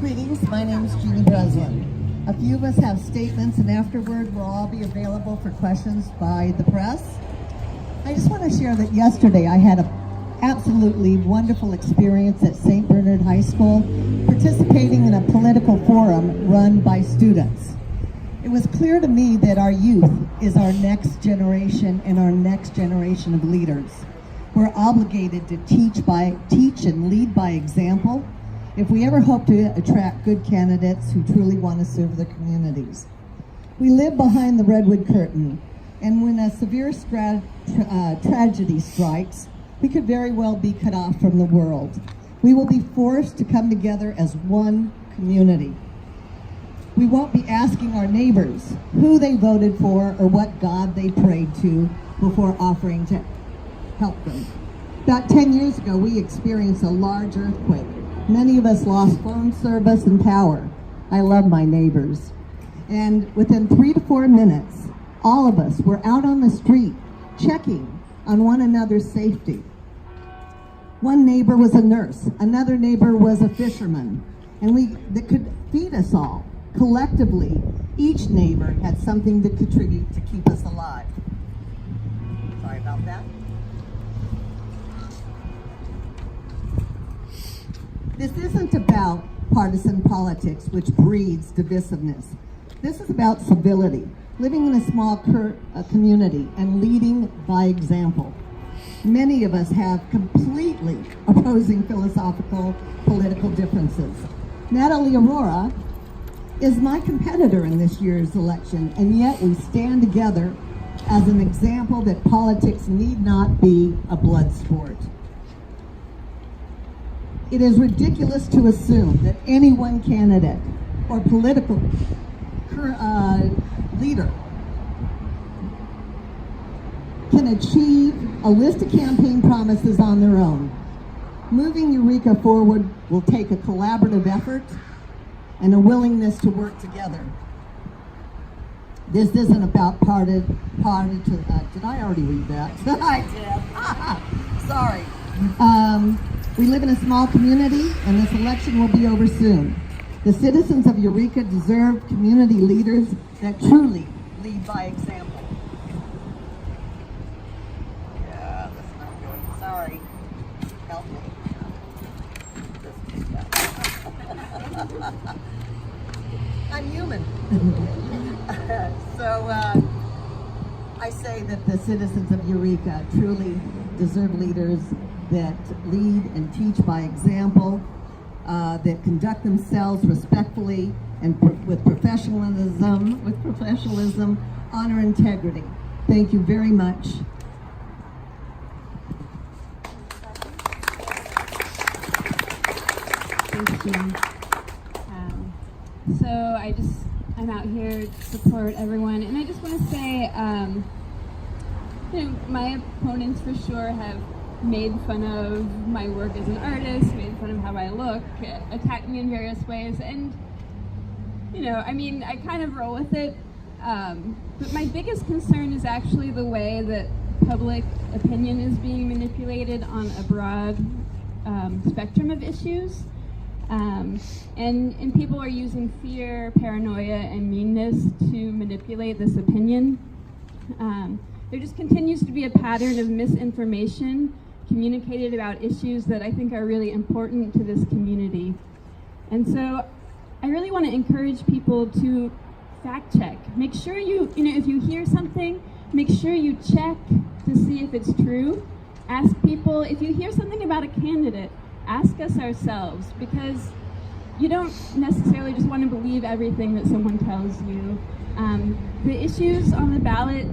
Greetings, my name is Jeannie Breslin. A few of us have statements, and afterward we'll all be available for questions by the press. I just want to share that yesterday I had an absolutely wonderful experience at St. Bernard High School, participating in a political forum run by students. It was clear to me that our youth is our next generation and our next generation of leaders. We're obligated to teach and lead by example if we ever hope to attract good candidates who truly want to serve their communities. We live behind the redwood curtain, and when a severe tragedy strikes, we could very well be cut off from the world. We will be forced to come together as one community. We won't be asking our neighbors who they voted for or what God they prayed to before offering to help them. About 10 years ago, we experienced a large earthquake. Many of us lost phone service and power. I love my neighbors. And within 3 to 4 minutes, all of us were out on the street checking on one another's safety. One neighbor was a nurse, another neighbor was a fisherman, and that could feed us all. Collectively, each neighbor had something to contribute to keep us alive. Sorry about that. This isn't about partisan politics, which breeds divisiveness. This is about civility, living in a small community and leading by example. Many of us have completely opposing philosophical, political differences. Natalie Aurora is my competitor in this year's election, and yet we stand together as an example that politics need not be a blood sport. It is ridiculous to assume that any one candidate or political leader can achieve a list of campaign promises on their own. Moving Eureka forward will take a collaborative effort and a willingness to work together. This isn't about did I already read that? I did. Sorry. We live in a small community, and this election will be over soon. The citizens of Eureka deserve community leaders that truly lead by example. Yeah, that's not good. Sorry. Help me. I'm human. So I say that the citizens of Eureka truly deserve leaders that lead and teach by example, that conduct themselves respectfully and with professionalism, honor, integrity. Thank you very much. Thanks, Jean. I'm out here to support everyone, and I just want to say, my opponents for sure have made fun of my work as an artist, made fun of how I look, attacked me in various ways, and I kind of roll with it. But my biggest concern is actually the way that public opinion is being manipulated on a broad spectrum of issues. And people are using fear, paranoia, and meanness to manipulate this opinion. There just continues to be a pattern of misinformation communicated about issues that I think are really important to this community. And so I really want to encourage people to fact check. Make sure if you hear something, make sure you check to see if it's true. Ask people, if you hear something about a candidate, ask us ourselves, because you don't necessarily just want to believe everything that someone tells you. The issues on the ballot,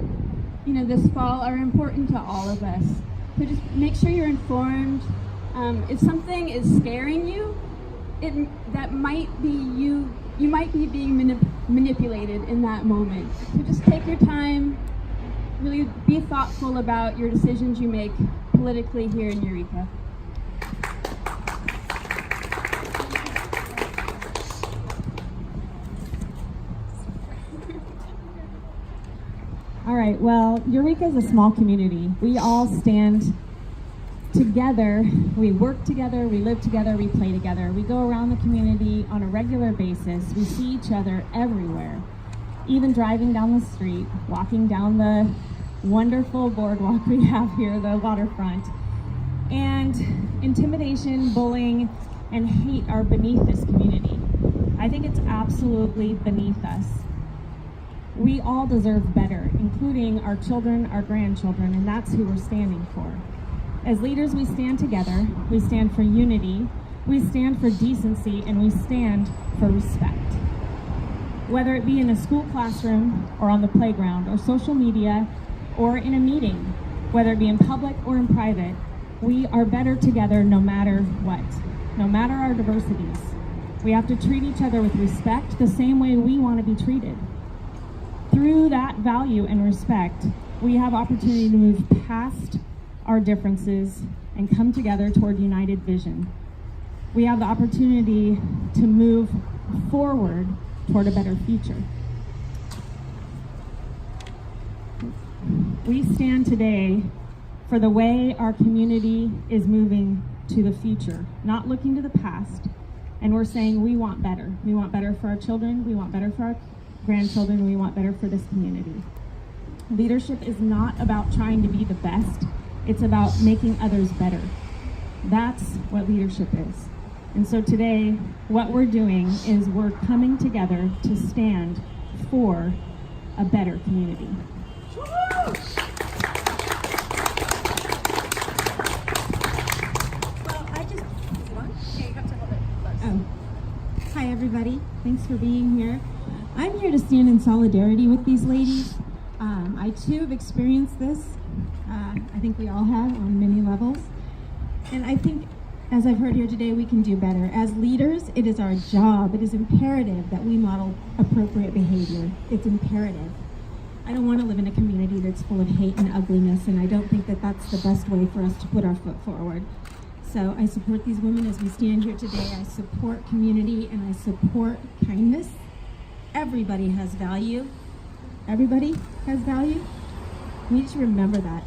this fall are important to all of us. So just make sure you're informed. If something is scaring you, that might be you might be being manipulated in that moment. So just take your time, really be thoughtful about your decisions you make politically here in Eureka. All right, well, Eureka is a small community. We all stand together, we work together, we live together, we play together. We go around the community on a regular basis. We see each other everywhere, even driving down the street, walking down the wonderful boardwalk we have here, the waterfront. And intimidation, bullying, and hate are beneath this community. I think it's absolutely beneath us. We all deserve better, including our children, our grandchildren, and that's who we're standing for. As leaders, we stand together, we stand for unity, we stand for decency, and we stand for respect. Whether it be in a school classroom or on the playground or social media or in a meeting, whether it be in public or in private, we are better together no matter what, no matter our diversities. We have to treat each other with respect the same way we want to be treated. Through that value and respect, we have opportunity to move past our differences and come together toward united vision. We have the opportunity to move forward toward a better future. We stand today for the way our community is moving to the future, not looking to the past. And we're saying we want better. We want better for our children, we want better for our grandchildren, we want better for this community. Leadership is not about trying to be the best, it's about making others better. That's what leadership is. And so today, what we're doing is we're coming together to stand for a better community. Hi everybody, thanks for being here. I'm here to stand in solidarity with these ladies. I too have experienced this. I think we all have on many levels. And I think, as I've heard here today, we can do better. As leaders, it is our job, it is imperative that we model appropriate behavior. It's imperative. I don't want to live in a community that's full of hate and ugliness, and I don't think that that's the best way for us to put our foot forward. So I support these women as we stand here today. I support community and I support kindness. Everybody has value. Everybody has value. We need to remember that.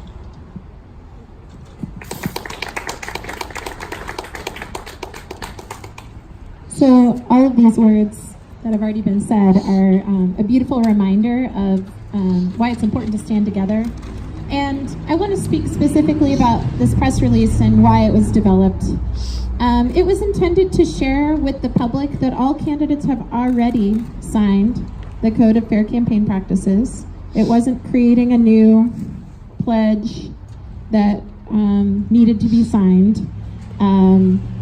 So all of these words that have already been said are a beautiful reminder of why it's important to stand together. And I want to speak specifically about this press release and why it was developed. It was intended to share with the public that all candidates have already signed the Code of Fair Campaign Practices. It wasn't creating a new pledge that needed to be signed.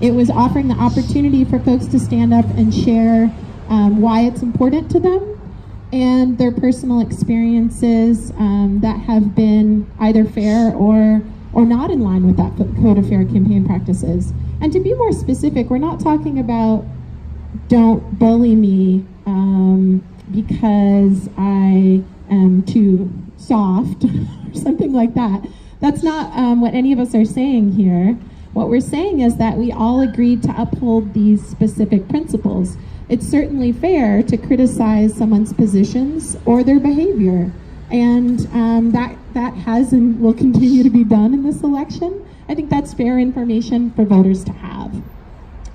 It was offering the opportunity for folks to stand up and share why it's important to them and their personal experiences that have been either fair or not in line with that Code of Fair Campaign Practices. And to be more specific, we're not talking about don't bully me because I am too soft or something like that. That's not what any of us are saying here. What we're saying is that we all agreed to uphold these specific principles. It's certainly fair to criticize someone's positions or their behavior, and that has and will continue to be done in this election. I think that's fair information for voters to have.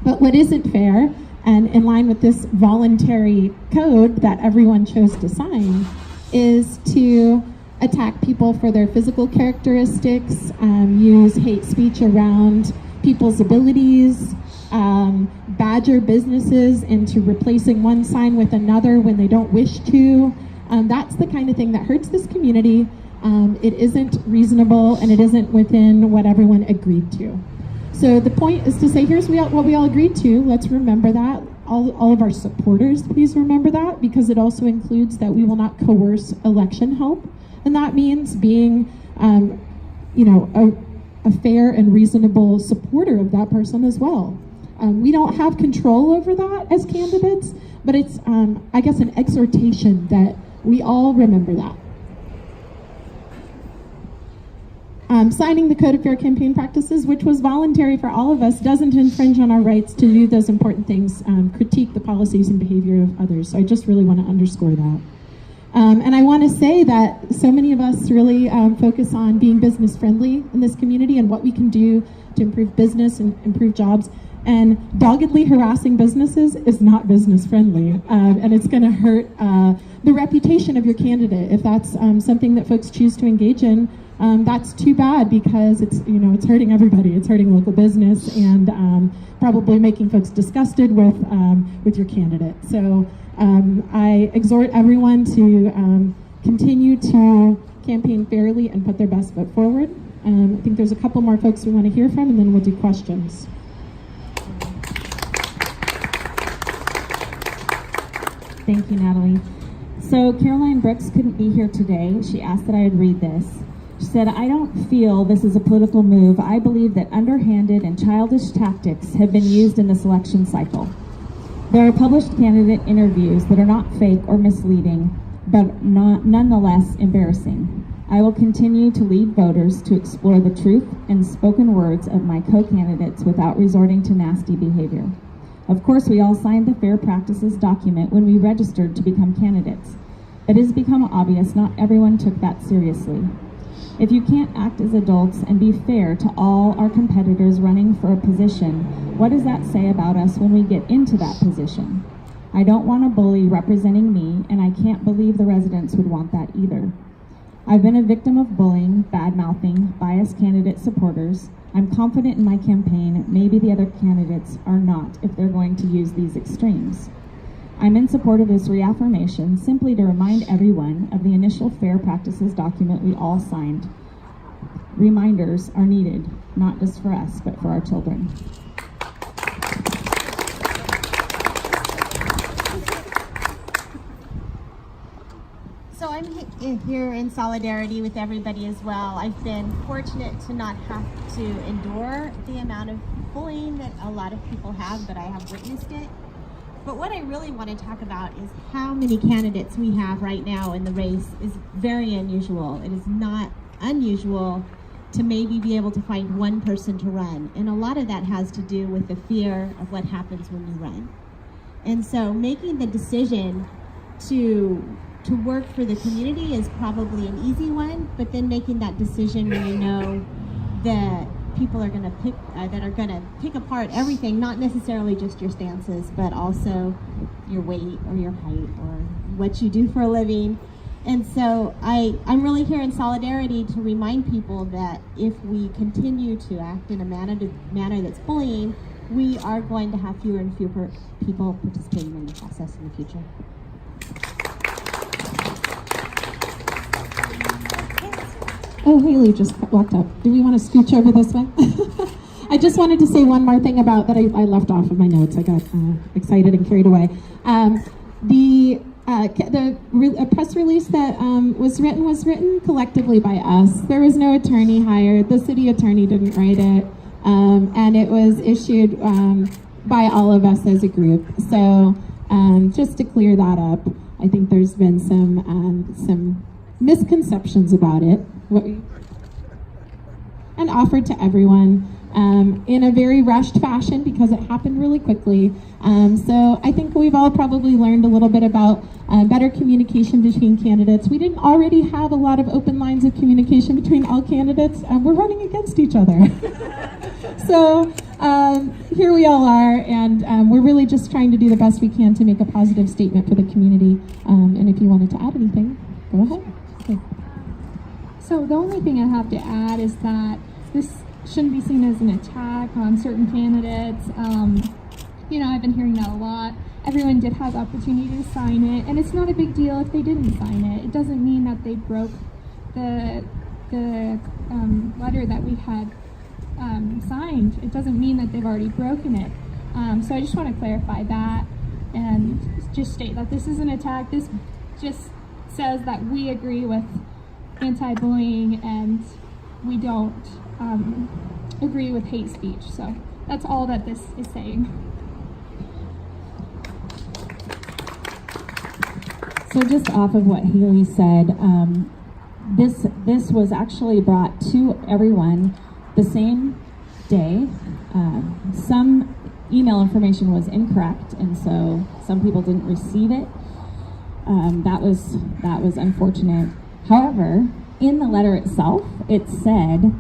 But what isn't fair, and in line with this voluntary code that everyone chose to sign, is to attack people for their physical characteristics, use hate speech around people's abilities, badger businesses into replacing one sign with another when they don't wish to. That's the kind of thing that hurts this community. It isn't reasonable and it isn't within what everyone agreed to. So the point is to say, here's what we all agreed to. Let's remember that. All of our supporters, please remember that, because it also includes that we will not coerce election help. And that means being, a fair and reasonable supporter of that person as well. We don't have control over that as candidates, but it's, I guess, an exhortation that we all remember that. Signing the Code of Fair Campaign Practices, which was voluntary for all of us, doesn't infringe on our rights to do those important things, critique the policies and behavior of others. So I just really want to underscore that. And I want to say that so many of us really focus on being business friendly in this community and what we can do to improve business and improve jobs. And doggedly harassing businesses is not business friendly, and it's going to hurt the reputation of your candidate. If that's something that folks choose to engage in, that's too bad, because it's hurting everybody. It's hurting local business and probably making folks disgusted with your candidate. So I exhort everyone to continue to campaign fairly and put their best foot forward. I think there's a couple more folks we want to hear from, and then we'll do questions. Thank you, Natalie. So Caroline Brooks couldn't be here today. She asked that I would read this. She said, "I don't feel this is a political move. I believe that underhanded and childish tactics have been used in this election cycle. There are published candidate interviews that are not fake or misleading, but nonetheless embarrassing. I will continue to lead voters to explore the truth and spoken words of my co-candidates without resorting to nasty behavior. Of course, we all signed the Fair Practices document when we registered to become candidates, but it has become obvious not everyone took that seriously. If you can't act as adults and be fair to all our competitors running for a position, what does that say about us when we get into that position? I don't want a bully representing me, and I can't believe the residents would want that either. I've been a victim of bullying, bad-mouthing, biased candidate supporters. I'm confident in my campaign. Maybe the other candidates are not if they're going to use these extremes. I'm in support of this reaffirmation simply to remind everyone of the initial Fair Practices document we all signed. Reminders are needed, not just for us, but for our children." So I'm here in solidarity with everybody as well. I've been fortunate to not have to endure the amount of bullying that a lot of people have, but I have witnessed it. But what I really want to talk about is how many candidates we have right now in the race is very unusual. It is not unusual to maybe be able to find one person to run. And a lot of that has to do with the fear of what happens when you run. And so making the decision to work for the community is probably an easy one, but then making that decision when you know that people are going to pick apart everything, not necessarily just your stances, but also your weight or your height or what you do for a living. And so I'm really here in solidarity to remind people that if we continue to act in a manner that's bullying, we are going to have fewer and fewer people participating in the process in the future. Oh, Haley just walked up. Do we want to scooch over this way? I just wanted to say one more thing about that I left off of my notes. I got excited and carried away. A press release that was written collectively by us. There was no attorney hired. The city attorney didn't write it. And it was issued by all of us as a group. So just to clear that up, I think there's been some misconceptions about it. And offered to everyone in a very rushed fashion because it happened really quickly. So I think we've all probably learned a little bit about better communication between candidates. We didn't already have a lot of open lines of communication between all candidates. We're running against each other. So here we all are, and we're really just trying to do the best we can to make a positive statement for the community. And if you wanted to add anything, go ahead. Okay. So the only thing I have to add is that this shouldn't be seen as an attack on certain candidates. I've been hearing that a lot. Everyone did have the opportunity to sign it, and it's not a big deal if they didn't sign it. It doesn't mean that they broke the letter that we had signed. It doesn't mean that they've already broken it. So I just want to clarify that and just state that this is an attack. This just says that we agree with anti-bullying and we don't agree with hate speech. So that's all that this is saying. So just off of what Haley said, this was actually brought to everyone the same day. Some email information was incorrect, and so some people didn't receive it. That was unfortunate. However, in the letter itself, it said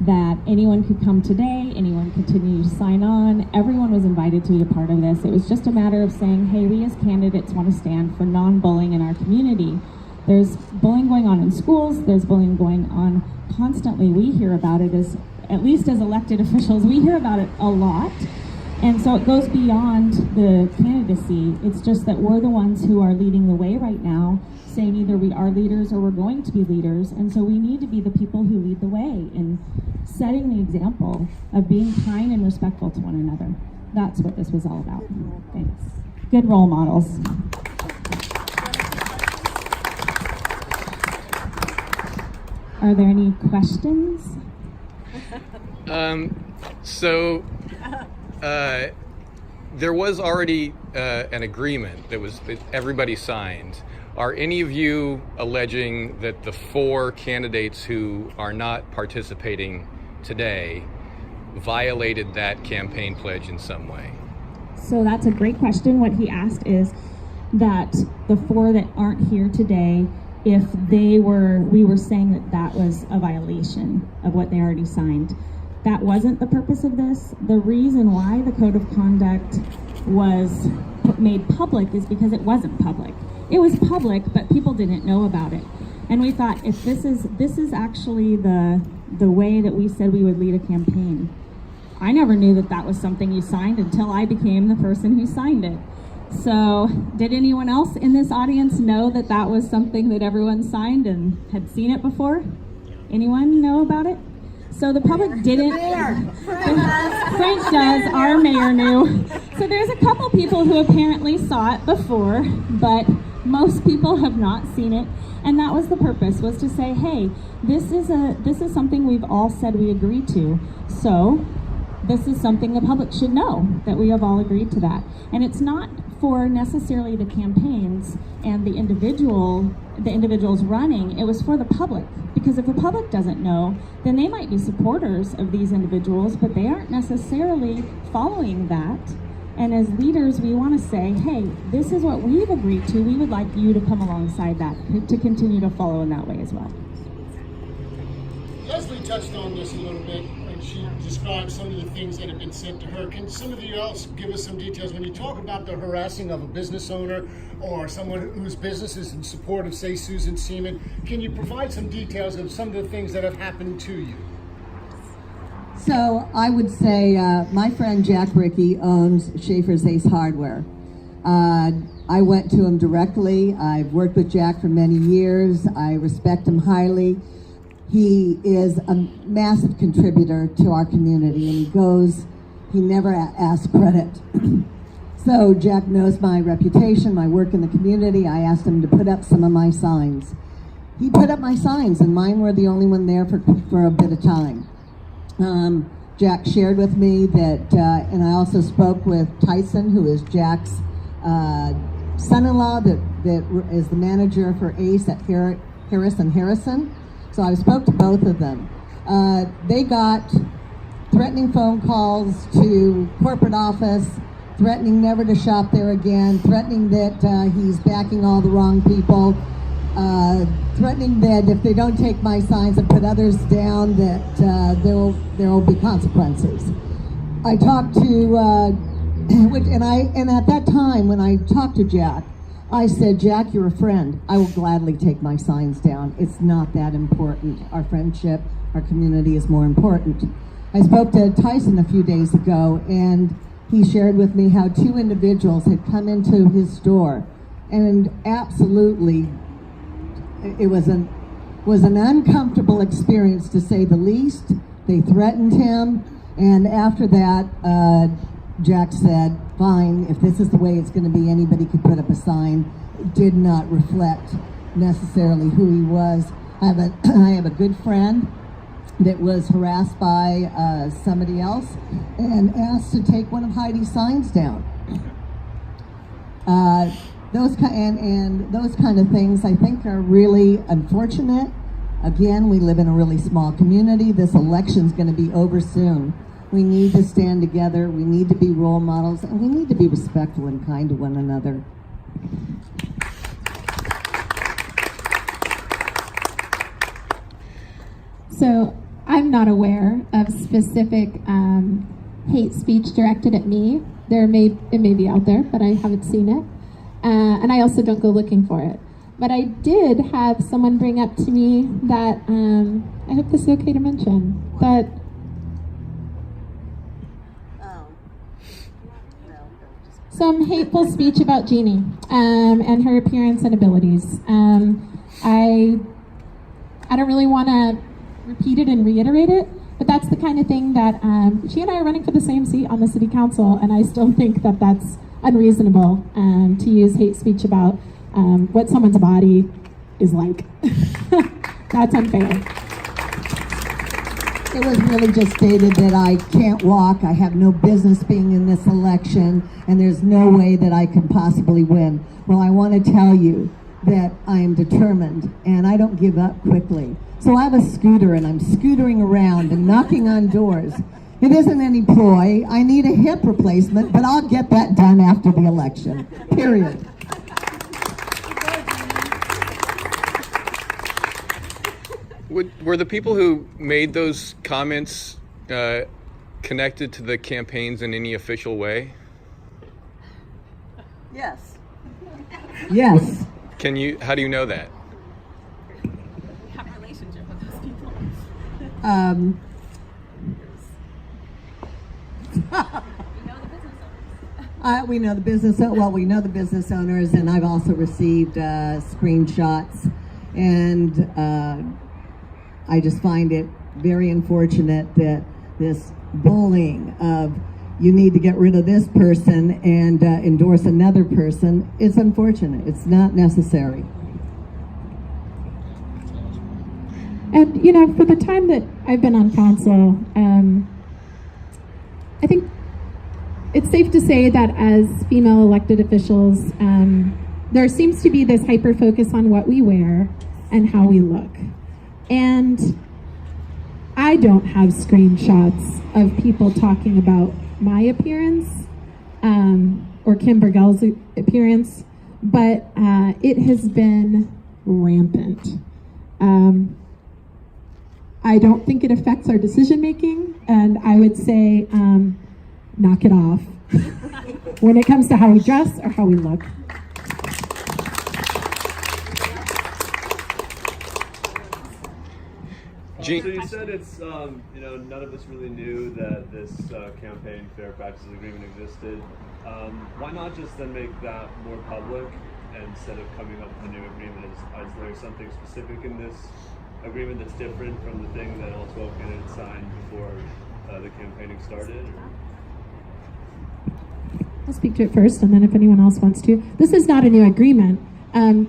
that anyone could come today, anyone could continue to sign on, everyone was invited to be a part of this. It was just a matter of saying, hey, we as candidates want to stand for non-bullying in our community. There's bullying going on in schools, there's bullying going on constantly. We hear about it at least as elected officials, we hear about it a lot. And so it goes beyond the candidacy. It's just that we're the ones who are leading the way right now, saying either we are leaders or we're going to be leaders. And so we need to be the people who lead the way in setting the example of being kind and respectful to one another. That's what this was all about. Thanks. Good role models. Are there any questions? There was already an agreement that everybody signed. Are any of you alleging that the 4 candidates who are not participating today violated that campaign pledge in some way? So that's a great question. What he asked is that the 4 that aren't here today, if we were saying that was a violation of what they already signed. That wasn't the purpose of this. The reason why the code of conduct was made public is because it wasn't public. It was public, but people didn't know about it. And we thought, if this is actually the way that we said we would lead a campaign. I never knew that was something you signed until I became the person who signed it. So did anyone else in this audience know that was something that everyone signed and had seen it before? Anyone know about it? So the public didn't. Frank does, our mayor knew. So there's a couple people who apparently saw it before, but most people have not seen it. And that was the purpose, was to say, hey, this is something we've all said we agree to. So this is something the public should know, that we have all agreed to that. And it's not for necessarily the campaigns and the individuals running. It was for the public, because if the public doesn't know, then they might be supporters of these individuals, but they aren't necessarily following that. And as leaders, we want to say, hey, this is what we've agreed to. We would like you to come alongside that, to continue to follow in that way as well. Leslie touched on this a little bit when she described some of the things that have been said to her. Can some of you else give us some details? When you talk about the harassing of a business owner or someone whose business is in support of, say, Susan Seaman, can you provide some details of some of the things that have happened to you? So I would say my friend Jack Rickey owns Schaefer's Ace Hardware. I went to him directly. I've worked with Jack for many years. I respect him highly. He is a massive contributor to our community, and he never asks credit. So Jack knows my reputation, my work in the community. I asked him to put up some of my signs. He put up my signs, and mine were the only one there for a bit of time. Jack shared with me that, and I also spoke with Tyson, who is Jack's son-in-law, that is the manager for ACE at Harris and Harrison. So I spoke to both of them. They got threatening phone calls to corporate office, threatening never to shop there again, threatening that he's backing all the wrong people, threatening that if they don't take my signs and put others down, that there will be consequences. I talked to, and at that time when I talked to Jack, I said, Jack, you're a friend. I will gladly take my signs down. It's not that important. Our friendship, our community is more important. I spoke to Tyson a few days ago, and he shared with me how 2 individuals had come into his store, and absolutely, it was an uncomfortable experience, to say the least. They threatened him, and after that, Jack said, fine, if this is the way it's going to be, anybody could put up a sign. It did not reflect necessarily who he was. I have a good friend that was harassed by somebody else and asked to take one of Heidi's signs down. Those kind of things, I think, are really unfortunate. Again, we live in a really small community. This election's going to be over soon. We need to stand together, we need to be role models, and we need to be respectful and kind to one another. So I'm not aware of specific hate speech directed at me. It may be out there, but I haven't seen it. And I also don't go looking for it. But I did have someone bring up to me that, I hope this is okay to mention, that some hateful speech about Jeannie and her appearance and abilities. I don't really want to repeat it and reiterate it, but that's the kind of thing that she and I are running for the same seat on the city council, and I still think that that's unreasonable to use hate speech about what someone's body is like. That's unfair. It was really just stated that I can't walk, I have no business being in this election, and there's no way that I can possibly win. Well, I want to tell you that I am determined, and I don't give up quickly. So I have a scooter, and I'm scootering around and knocking on doors. It isn't any ploy. I need a hip replacement, but I'll get that done after the election, period. Were the people who made those comments connected to the campaigns in any official way? Yes. Yes. How do you know that? Have a relationship with those people. We know the business owners, and I've also received screenshots, and I just find it very unfortunate that this bullying of you need to get rid of this person and endorse another person is unfortunate. It's not necessary. And, you know, for the time that I've been on council, I think it's safe to say that as female elected officials, there seems to be this hyper focus on what we wear and how we look. And I don't have screenshots of people talking about my appearance or Kim Burgell's appearance, but it has been rampant. I don't think it affects our decision making, and I would say knock it off when it comes to how we dress or how we look. So you said it's, none of us really knew that this campaign fair practices agreement existed. Why not just then make that more public instead of coming up with a new agreement? Is there something specific in this agreement that's different from the thing that all 12 candidates signed before the campaigning started? I'll speak to it first, and then if anyone else wants to. This is not a new agreement.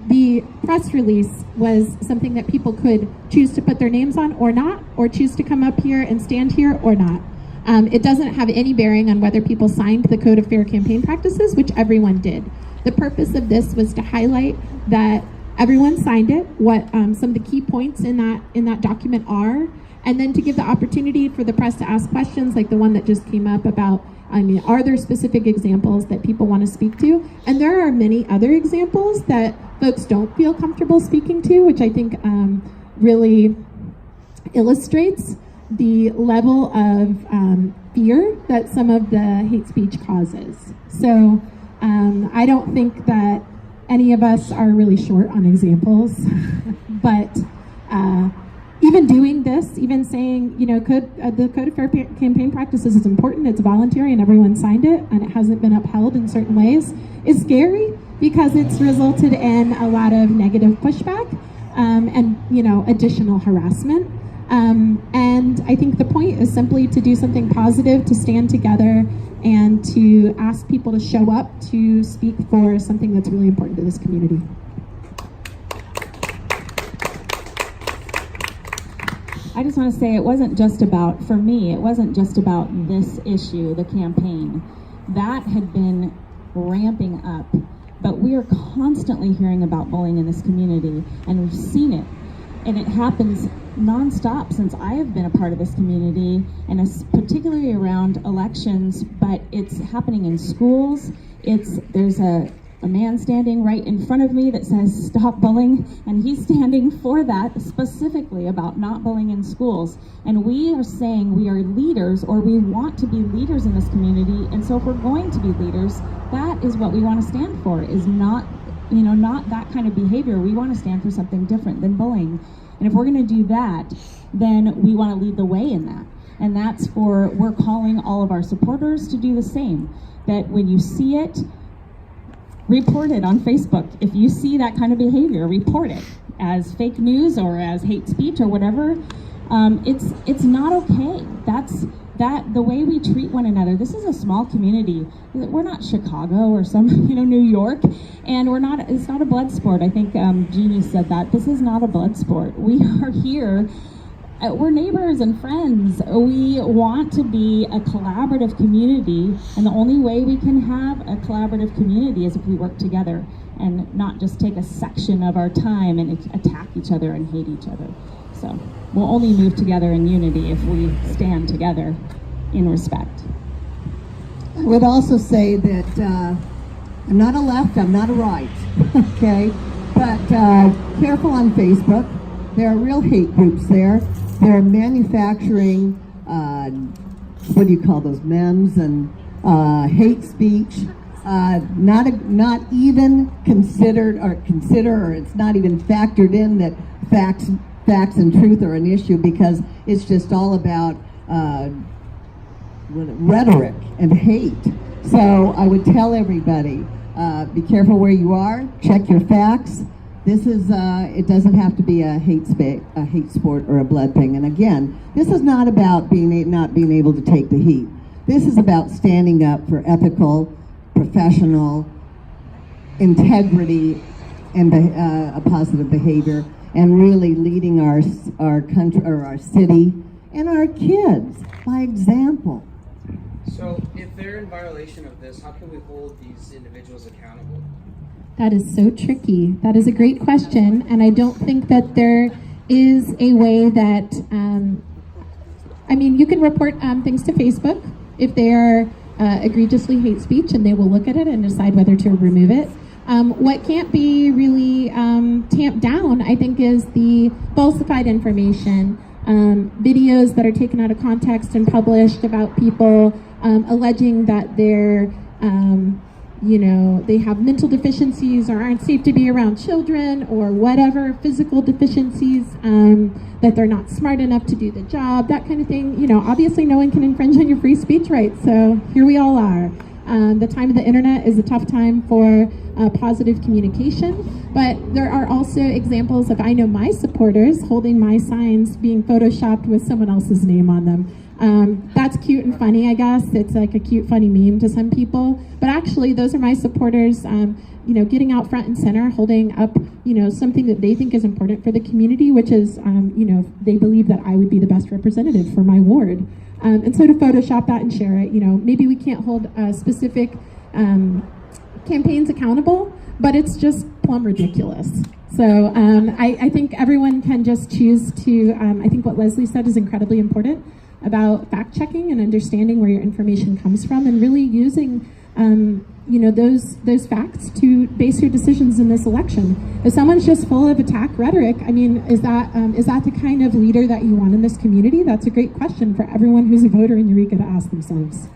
The press release was something that people could choose to put their names on or not, or choose to come up here and stand here or not. It doesn't have any bearing on whether people signed the Code of Fair Campaign Practices, which everyone did. The purpose of this was to highlight that everyone signed it, what some of the key points in that document are, and then to give the opportunity for the press to ask questions like the one that just came up about, are there specific examples that people want to speak to? And there are many other examples that folks don't feel comfortable speaking to, which I think really illustrates the level of fear that some of the hate speech causes. So I don't think that any of us are really short on examples, but even doing this, even saying, the Code of Fair Campaign Practices is important, it's voluntary, and everyone signed it, and it hasn't been upheld in certain ways, is scary because it's resulted in a lot of negative pushback and, additional harassment. And I think the point is simply to do something positive, to stand together, and to ask people to show up to speak for something that's really important to this community. I just want to say it wasn't just about, for me, it wasn't just about this issue, the campaign. That had been ramping up, but we are constantly hearing about bullying in this community, and we've seen it. And it happens nonstop since I have been a part of this community, and it's particularly around elections, but it's happening in schools. There's a a man standing right in front of me that says stop bullying, and he's standing for that specifically about not bullying in schools. And we are saying we are leaders, or we want to be leaders in this community. And so if we're going to be leaders, that is what we want to stand for, is not, not that kind of behavior. We want to stand for something different than bullying. And if we're going to do that, then we want to lead the way in that. And we're calling all of our supporters to do the same. That when you see it, report it on Facebook. If you see that kind of behavior, report it as fake news or as hate speech or whatever. It's not okay. That's the way we treat one another. This is a small community. We're not Chicago or some New York, and it's not a blood sport. I think Jeannie said that. This is not a blood sport. We are here. We're neighbors and friends. We want to be a collaborative community, and the only way we can have a collaborative community is if we work together and not just take a section of our time and attack each other and hate each other. So we'll only move together in unity if we stand together in respect. I would also say that I'm not a left, I'm not a right, okay? But careful on Facebook. There are real hate groups there. They're manufacturing, what do you call those, memes and hate speech. Not even considered, or it's not even factored in that facts and truth are an issue, because it's just all about rhetoric and hate. So I would tell everybody, be careful where you are, check your facts. This is, it doesn't have to be a hate sport or a blood thing. And again, this is not about not being able to take the heat. This is about standing up for ethical, professional, integrity, and a positive behavior, and really leading our country, or our city, and our kids by example. So if they're in violation of this, how can we hold these individuals accountable? That is so tricky. That is a great question, and I don't think that there is a way that, you can report things to Facebook if they are egregiously hate speech, and they will look at it and decide whether to remove it. What can't be really tamped down, I think, is the falsified information, videos that are taken out of context and published about people alleging that they're they have mental deficiencies or aren't safe to be around children, or whatever, physical deficiencies, that they're not smart enough to do the job, that kind of thing. Obviously no one can infringe on your free speech rights, so here we all are. The time of the internet is a tough time for positive communication, but there are also examples of, I know my supporters holding my signs being photoshopped with someone else's name on them. That's cute and funny, I guess. It's like a cute, funny meme to some people. But actually, those are my supporters, getting out front and center, holding up, something that they think is important for the community, which is, they believe that I would be the best representative for my ward. And so to Photoshop that and share it, maybe we can't hold specific campaigns accountable, but it's just plumb ridiculous. So I think everyone can just choose to, I think what Leslie said is incredibly important about fact checking and understanding where your information comes from, and really using those facts to base your decisions in this election. If someone's just full of attack rhetoric, is that the kind of leader that you want in this community? That's a great question for everyone who's a voter in Eureka to ask themselves.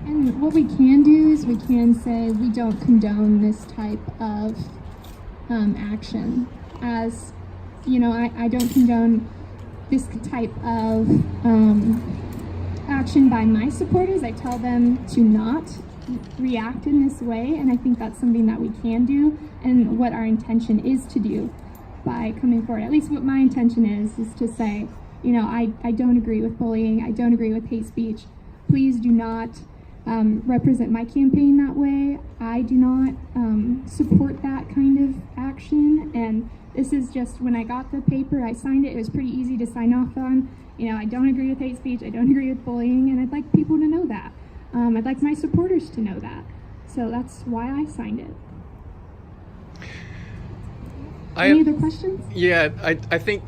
And what we can do is we can say we don't condone this type of action. As I don't condone this type of action by my supporters. I tell them to not react in this way, and I think that's something that we can do, and what our intention is to do by coming forward. At least what my intention is to say, I don't agree with bullying, I don't agree with hate speech. Please do not represent my campaign that way. I do not support that kind of action, and this is just, when I got the paper, I signed it. It was pretty easy to sign off on. I don't agree with hate speech. I don't agree with bullying, and I'd like people to know that. I'd like my supporters to know that. So that's why I signed it. Any other questions? Yeah, I think,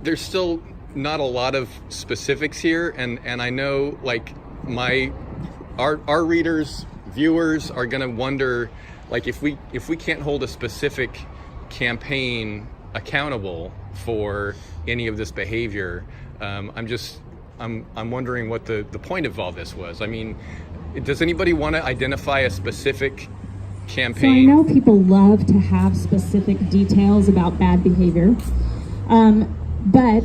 there's still not a lot of specifics here, and I know, like, our readers viewers are going to wonder, like, if we can't hold a specific campaign accountable for any of this behavior, I'm wondering what the point of all this was. I mean, does anybody want to identify a specific campaign? So I know people love to have specific details about bad behavior, but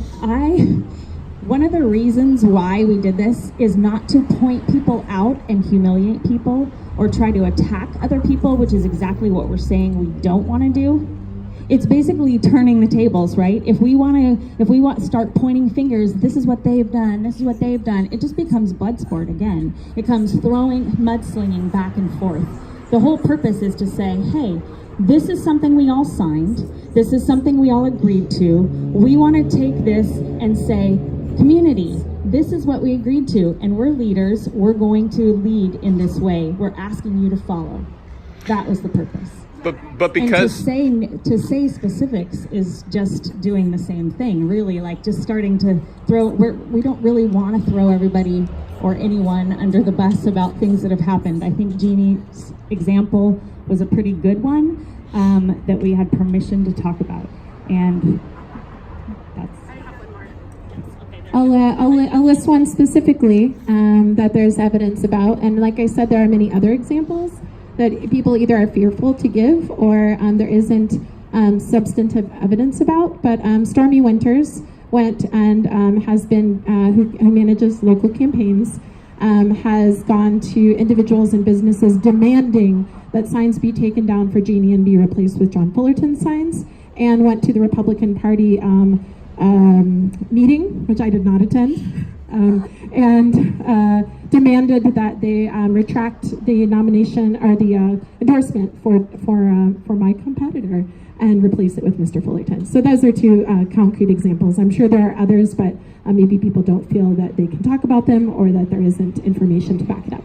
one of the reasons why we did this is not to point people out and humiliate people or try to attack other people, which is exactly what we're saying we don't want to do. It's basically turning the tables, right? If we want to start pointing fingers, this is what they've done, this is what they've done, it just becomes blood sport again. It comes throwing, mudslinging back and forth. The whole purpose is to say, hey, this is something we all signed. This is something we all agreed to. We want to take this and say, community, this is what we agreed to, and we're leaders. We're going to lead in this way. We're asking you to follow. That was the purpose. But because and to say specifics is just doing the same thing, really, like just starting to throw. We don't really want to throw everybody or anyone under the bus about things that have happened. I think Jeannie's example was a pretty good one that we had permission to talk about, and that's. I'll list one specifically that there's evidence about, and like I said, there are many other examples that people either are fearful to give or there isn't substantive evidence about. But Stormy Winters went and has been, who manages local campaigns, has gone to individuals and businesses demanding that signs be taken down for Jeannie and be replaced with John Fullerton signs, and went to the Republican Party meeting, which I did not attend, and demanded that they retract the nomination or the endorsement for my competitor and replace it with Mr. Fullerton. So those are two concrete examples. I'm sure there are others, but maybe people don't feel that they can talk about them or that there isn't information to back it up.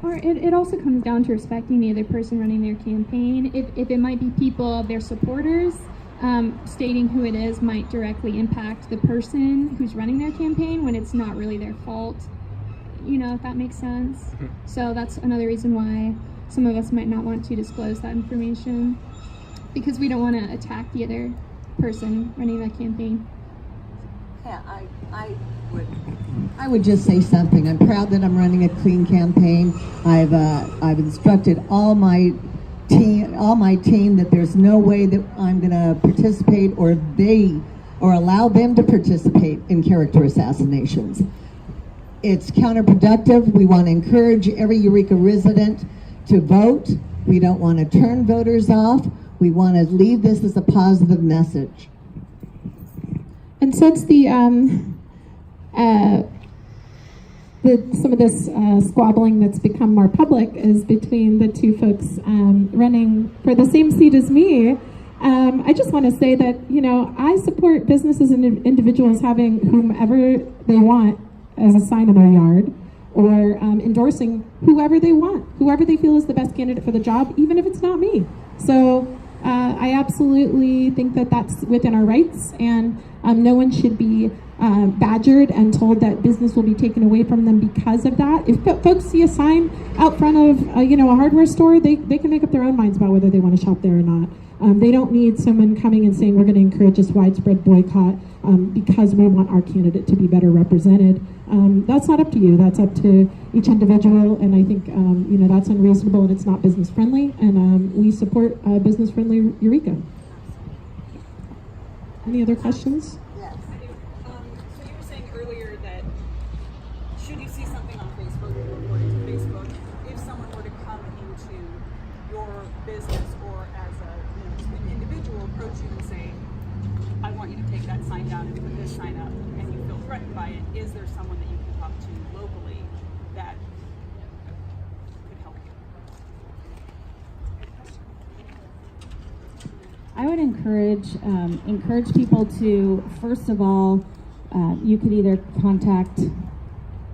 Or it also comes down to respecting the other person running their campaign. If it might be people, their supporters, stating who it is might directly impact the person who's running their campaign when it's not really their fault. You know, if that makes sense. So that's another reason why some of us might not want to disclose that information, because we don't want to attack the other person running that campaign. Yeah, I would just say something. I'm proud that I'm running a clean campaign. I've instructed all my team that there's no way that I'm going to participate or allow them to participate in character assassinations. It's counterproductive. We want to encourage every Eureka resident to vote. We don't want to turn voters off. We want to leave this as a positive message. And since some of this squabbling that's become more public is between the two folks running for the same seat as me, I just want to say that, you know, I support businesses and individuals having whomever they want as a sign in their yard, or endorsing whoever they want, whoever they feel is the best candidate for the job, even if it's not me. So I absolutely think that that's within our rights, and no one should be badgered and told that business will be taken away from them because of that. If folks see a sign out front of a hardware store, they can make up their own minds about whether they want to shop there or not. They don't need someone coming and saying we're going to encourage this widespread boycott because we want our candidate to be better represented. That's not up to you. That's up to each individual, and I think that's unreasonable and it's not business friendly. And we support business friendly Eureka. Any other questions? Yes. I do. So you were saying earlier that should you see something on Facebook or reporting to Facebook, if someone were to come into your business or as an individual approach you and say, I want you to take that sign down and put this sign up, and you feel threatened by it, is there someone that you can talk to locally that could help you? I would encourage people to, first of all, you could either contact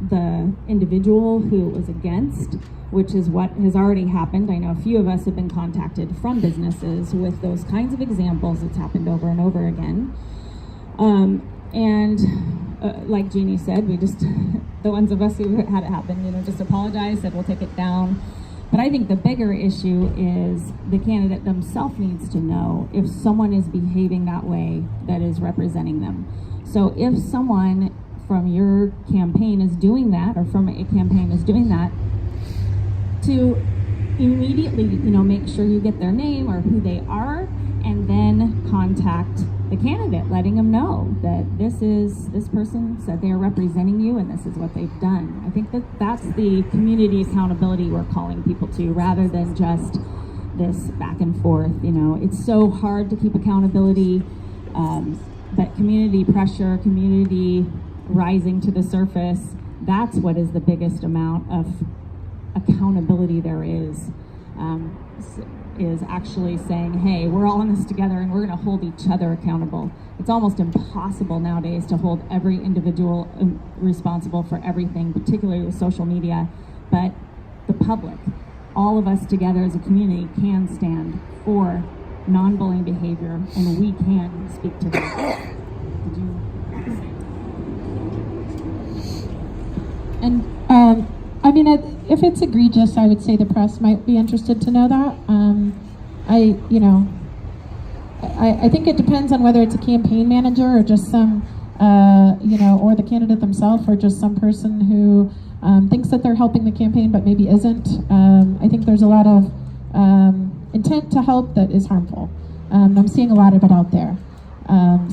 the individual who it was against, which is what has already happened. I know a few of us have been contacted from businesses with those kinds of examples. It's happened over and over again. And like Jeannie said, we just, the ones of us who had it happen, you know, just apologized, said we'll take it down. But I think the bigger issue is the candidate themselves needs to know if someone is behaving that way that is representing them. So if someone from your campaign is doing that, or from a campaign is doing that, to immediately, you know, make sure you get their name or who they are, and then contact the candidate, letting them know that this person said they are representing you and this is what they've done. I think that's the community accountability we're calling people to, rather than just this back and forth. You know, it's so hard to keep accountability, but community pressure, community rising to the surface, that's what is the biggest amount of accountability there is actually saying, hey, we're all in this together and we're going to hold each other accountable. It's almost impossible nowadays to hold every individual responsible for everything, particularly with social media, but the public, all of us together as a community can stand for non-bullying behavior, and we can speak to that. And I mean, if it's egregious, I would say the press might be interested to know that. I think it depends on whether it's a campaign manager or just some, or the candidate themselves, or just some person who thinks that they're helping the campaign but maybe isn't. I think there's a lot of intent to help that is harmful. I'm seeing a lot of it out there.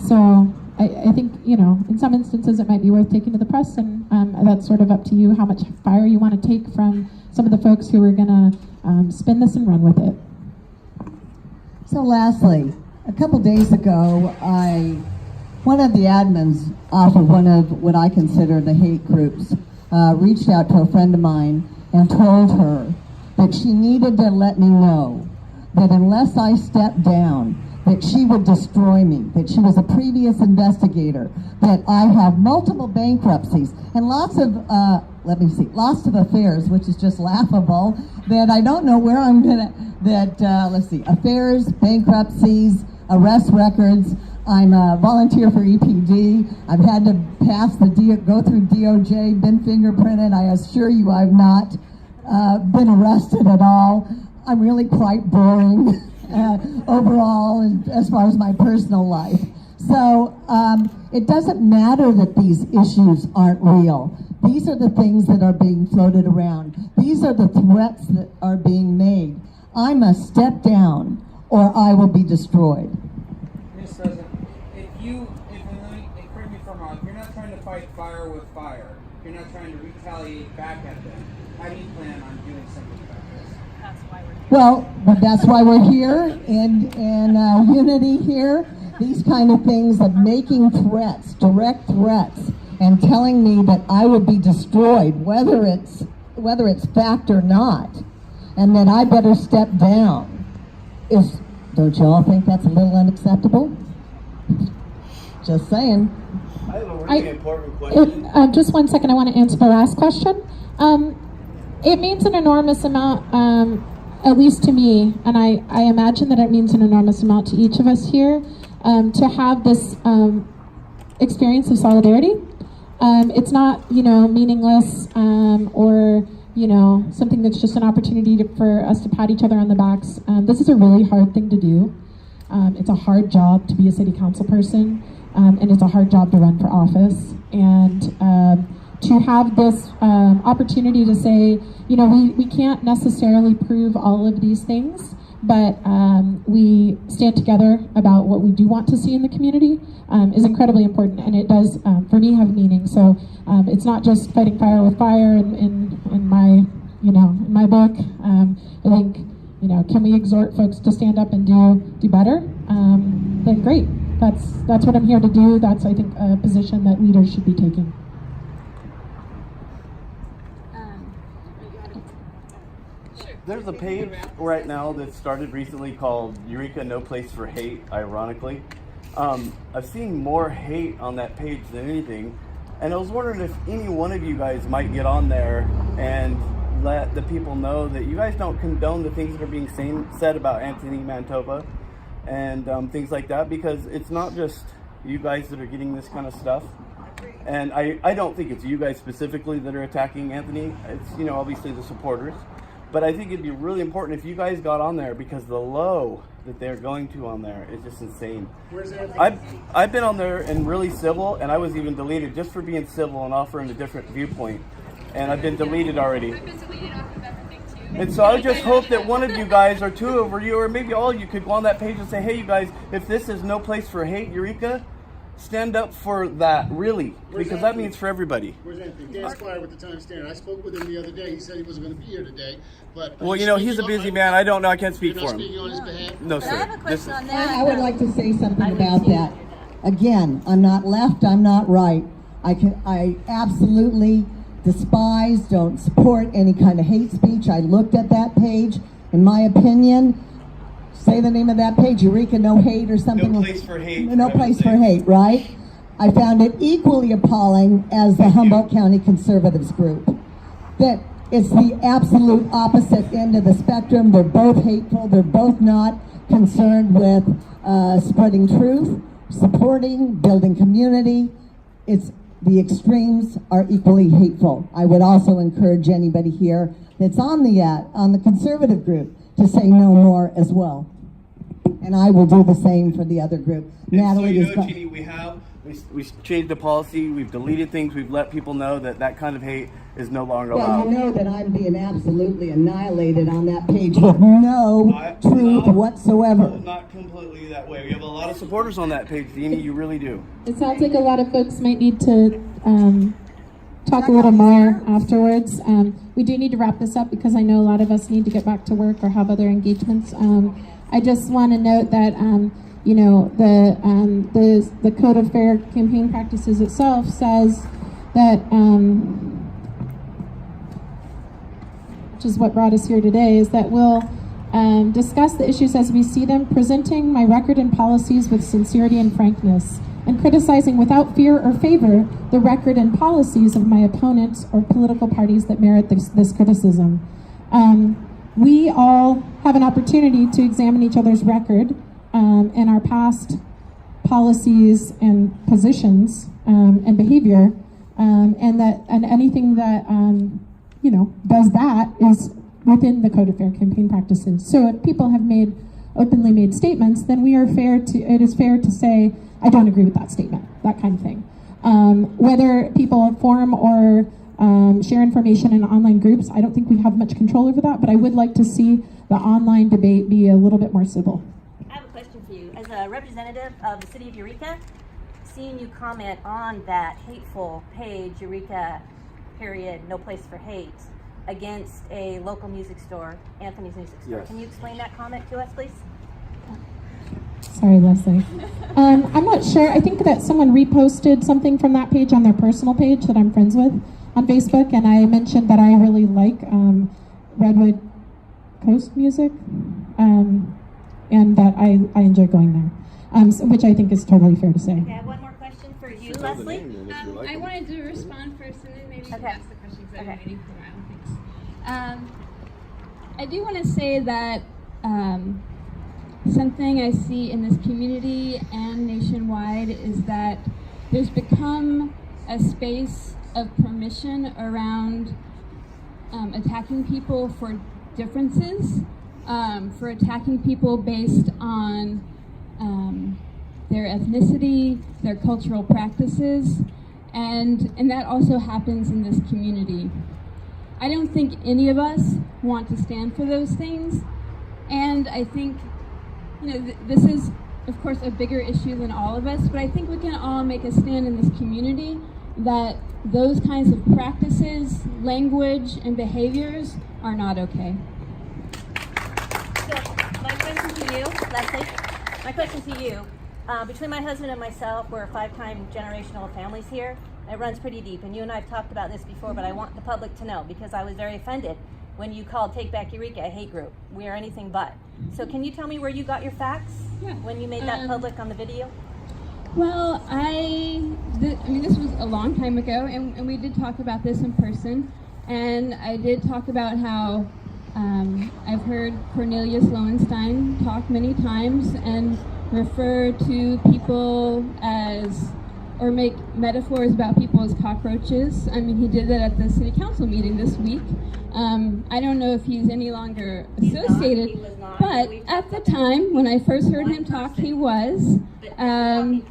So I think, in some instances it might be worth taking to the press, and that's sort of up to you how much fire you want to take from some of the folks who are going to spin this and run with it. So lastly, a couple days ago, one of the admins off of one of what I consider the hate groups reached out to a friend of mine and told her that she needed to let me know that unless I stepped down, that she would destroy me, that she was a previous investigator, that I have multiple bankruptcies and lots of affairs, which is just laughable, that I don't know where I'm gonna, affairs, bankruptcies, arrest records. I'm a volunteer for EPD. I've had to go through DOJ, been fingerprinted. I assure you I've not been arrested at all. I'm really quite boring overall, and as far as my personal life. So it doesn't matter that these issues aren't real. These are the things that are being floated around. These are the threats that are being made. I must step down or I will be destroyed. Mr. President, correct me if I'm wrong, you're not trying to fight fire with fire. You're not trying to retaliate back at them. How do you plan on doing something about this? That's why we're here. Well, that's why we're here in unity here. These kind of things of making threats, direct threats, and telling me that I would be destroyed, whether it's fact or not, and that I better step down. Don't you all think that's a little unacceptable? Just saying. I have a really important question. Just 1 second, I want to answer the last question. It means an enormous amount, at least to me, and I imagine that it means an enormous amount to each of us here, to have this experience of solidarity. It's not, meaningless or, something that's just an opportunity for us to pat each other on the backs. This is a really hard thing to do. It's a hard job to be a city council person, and it's a hard job to run for office. And to have this opportunity to say, we can't necessarily prove all of these things, but we stand together about what we do want to see in the community is incredibly important, and it does, for me, have meaning. So it's not just fighting fire with fire in my book. I think, can we exhort folks to stand up and do better? Then great. That's what I'm here to do. That's, I think, a position that leaders should be taking. There's a page right now that started recently called Eureka, No Place for Hate, ironically. I've seen more hate on that page than anything, and I was wondering if any one of you guys might get on there and let the people know that you guys don't condone the things that are being said about Anthony Manitoba and things like that, because it's not just you guys that are getting this kind of stuff. And I don't think it's you guys specifically that are attacking Anthony. It's, you know, obviously the supporters. But I think it'd be really important if you guys got on there, because the low that they're going to on there is just insane. Where's Anthony? I've been on there and really civil, and I was even deleted just for being civil and offering a different viewpoint. And I've been deleted already. I've been deleted off of everything too. And so I just hope that one of you guys, or two of you, or maybe all of you, could go on that page and say, hey, you guys, if this is no place for hate, Eureka, stand up for that, really, because that means for everybody. Where's Anthony? Dan Squire with the Times Standard. I spoke with him the other day. He said he wasn't going to be here today, but Well, you know, he's a busy man. I don't know. I can't speak you're not for him. speaking on his behalf. No, But I sir. have a question on that. I would like to say something about that. Again, I'm not left, I'm not right. I absolutely despise, don't support any kind of hate speech. I looked at that page. In my opinion, say the name of that page, Eureka No Hate or something. No place for hate. No place for hate, right? I found it equally appalling as the Humboldt County Conservatives group. That it's the absolute opposite end of the spectrum. They're both hateful. They're both not concerned with spreading truth, supporting, building community. It's the extremes are equally hateful. I would also encourage anybody here that's on the conservative group to say no more as well. And I will do the same for the other group. Natalie so, you know, Jeannie, we changed the policy. We've deleted things. We've let people know that that kind of hate is no longer allowed. Well, you know that I'm being absolutely annihilated on that page with no truth whatsoever. Not completely that way. We have a lot of supporters on that page, Jeannie. You really do. It sounds like a lot of folks might need to talk a little more afterwards. We do need to wrap this up because I know a lot of us need to get back to work or have other engagements. I just want to note that you know, the Code of Fair Campaign Practices itself says that, which is what brought us here today, is that we'll discuss the issues as we see them, presenting my record and policies with sincerity and frankness, and criticizing without fear or favor the record and policies of my opponents or political parties that merit this criticism. We all have an opportunity to examine each other's record and our past policies and positions and behavior, and anything that you know, does that is within the Code of Fair Campaign Practices. So if people have openly made statements, then it is fair to say, I don't agree with that statement, that kind of thing. Whether people form or share information in online groups, I don't think we have much control over that, but I would like to see the online debate be a little bit more civil. I have a question for you. As a representative of the city of Eureka, seeing you comment on that hateful page, Eureka, period, no place for hate, against a local music store, Anthony's Music Store. Yes. Can you explain that comment to us, please? Sorry, Leslie. I'm not sure. I think that someone reposted something from that page on their personal page that I'm friends with on Facebook, and I mentioned that I really like Redwood Coast music, and that I enjoy going there, which I think is totally fair to say. Okay, I have one more question for you, Leslie. I wanted to respond first, and then maybe you can ask the question because I've been waiting for a while. Thanks. I do want to say that something I see in this community and nationwide is that there's become a space of permission around attacking people for differences, for attacking people based on their ethnicity, their cultural practices, and that also happens in this community. I don't think any of us want to stand for those things, and I think, you know, this is, of course, a bigger issue than all of us, but I think we can all make a stand in this community that those kinds of practices, language, and behaviors are not okay. So, my question to you, Leslie, my question to you, between my husband and myself, we're 5-time generational families here. It runs pretty deep, and you and I have talked about this before, but I want the public to know, because I was very offended when you called Take Back Eureka a hate group. We are anything but. So can you tell me where you got your facts when you made that public on the video? Well, I mean, this was a long time ago, and we did talk about this in person, and I did talk about how I've heard Cornelius Lowenstein talk many times and refer to people as or make metaphors about people as cockroaches. I mean, he did that at the city council meeting this week. I don't know if he's any longer associated, but at the time when I first heard him talk, he was. And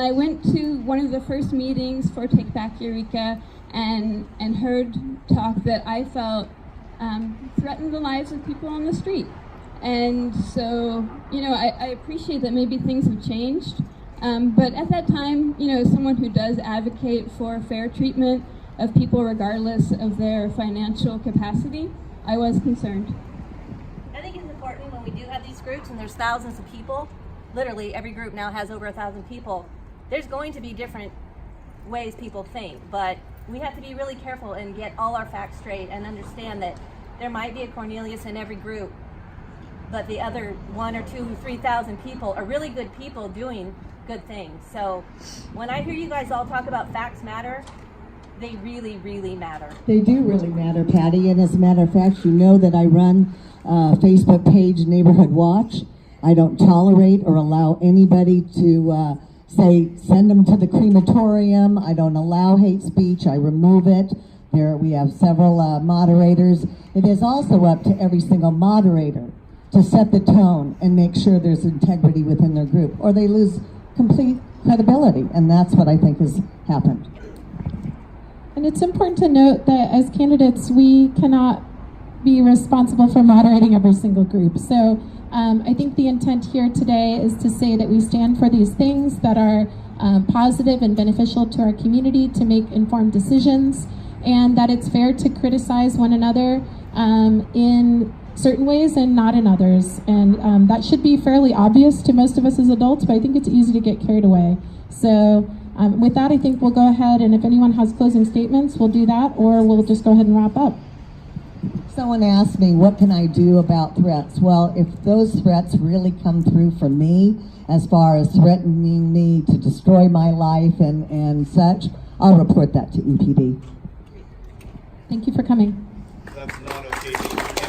I went to one of the first meetings for Take Back Eureka and heard talk that I felt threatened the lives of people on the street. And so, you know, I appreciate that maybe things have changed. But at that time, you know, as someone who does advocate for fair treatment of people regardless of their financial capacity, I was concerned. I think it's important when we do have these groups and there's thousands of people, literally every group now has over 1,000 people, there's going to be different ways people think, but we have to be really careful and get all our facts straight and understand that there might be a Cornelius in every group, but the other 1,000 or 2,000 or 3,000 people are really good people doing good things. So when I hear you guys all talk about facts matter, they really, really matter. They do really matter, Patty, and as a matter of fact, you know that I run a Facebook page, Neighborhood Watch. I don't tolerate or allow anybody to say, send them to the crematorium. I don't allow hate speech. I remove it. We have several moderators. It is also up to every single moderator to set the tone and make sure there's integrity within their group, or they lose complete credibility, and that's what I think has happened. And it's important to note that as candidates, we cannot be responsible for moderating every single group. So I think the intent here today is to say that we stand for these things that are positive and beneficial to our community to make informed decisions, and that it's fair to criticize one another in certain ways and not in others. And that should be fairly obvious to most of us as adults, but I think it's easy to get carried away. So with that, I think we'll go ahead, and if anyone has closing statements, we'll do that, or we'll just go ahead and wrap up. Someone asked me, what can I do about threats? Well, if those threats really come through from me, as far as threatening me to destroy my life and such, I'll report that to EPD. Thank you for coming. That's not okay.